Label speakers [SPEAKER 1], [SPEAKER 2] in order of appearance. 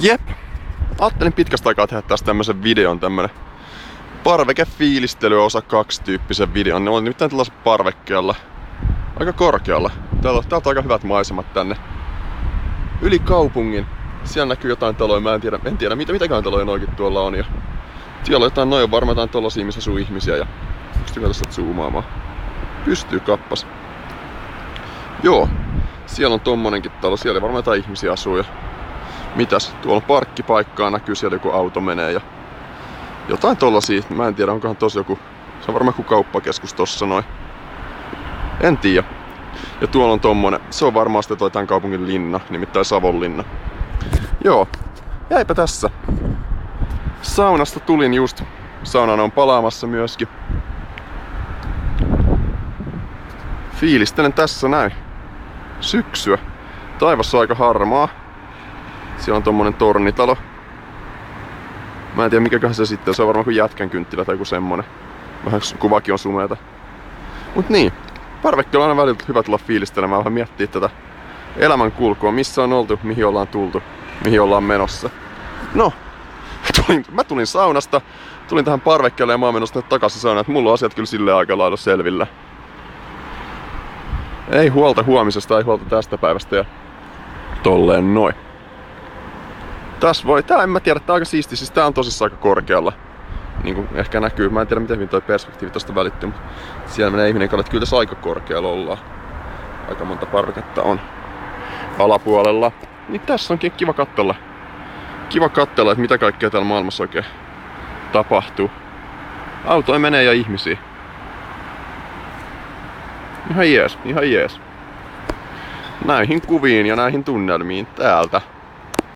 [SPEAKER 1] Jep. Ajattelin pitkästä aikaa tehdä tästä tämmösen videon, tämmönen parvekefiilistely osa 2 tyyppisen videon. Ne on nimittäin tällaisella parvekkeella. Aika korkealla. Täältä on aika hyvät maisemat tänne. Yli kaupungin. Siellä näkyy jotain taloja, mä en tiedä mitäkään taloja noikin tuolla on. Ja siellä on jotain, noin on varmaan jotain tollasia, missä asuu ihmisiä. Ja pystyykö tässä zoomaamaan? Pystyy kappas. Joo. Siellä on tommonenkin talo, siellä varmaan jotain ihmisiä asuu. Ja mitäs? Tuolla on parkkipaikkaa, näkyy siellä joku auto menee ja jotain tollasia. Mä en tiedä, onkohan tossa joku. Se on varmaan joku kauppakeskus tossa noin. En tiedä. Ja tuolla on tommonen. Se on varmaan sitten toi tän kaupungin linna, nimittäin Savonlinna. Joo. Jäipä tässä. Saunasta tulin just. Saunan on palaamassa myöskin. Fiilistelen tässä näin. Syksyä. Taivas on aika harmaa. Siellä on tommonen tornitalo. Mä en tiedä mikäköhän se sitten, se on varmaan kuin jätkän kynttilä tai joku semmonen. Vähän kuvakin on sumeeta. Mut niin, parvekkeella on aina välillä hyvä tulla fiilistelemään, vähän miettiä tätä elämän kulkua, missä on oltu, mihin ollaan tultu, mihin ollaan menossa. No, mä tulin saunasta, tulin tähän parvekkeelle ja mä oon menossa takaisin saunaan, että mulla on asiat kyllä silleen aika lailla selvillä. Ei huolta huomisesta, ei huolta tästä päivästä ja tolleen noin. Tää en mä tiedä, tää on aika siisti, siis tää on tosissaan aika korkealla. Niinku ehkä näkyy, mä en tiedä miten hyvin toi perspektiivi tosta välittyy, mutta siellä menee ihminen kalle, että kyllä tässä aika korkealla ollaan. Aika monta parveketta on alapuolella. Niin tässä onkin kiva katsella. Kiva katsella, että mitä kaikkea täällä maailmassa oikein tapahtuu. Autoja menee ja ihmisiä. Ihan jees, ihan jees. Näihin kuviin ja näihin tunnelmiin täältä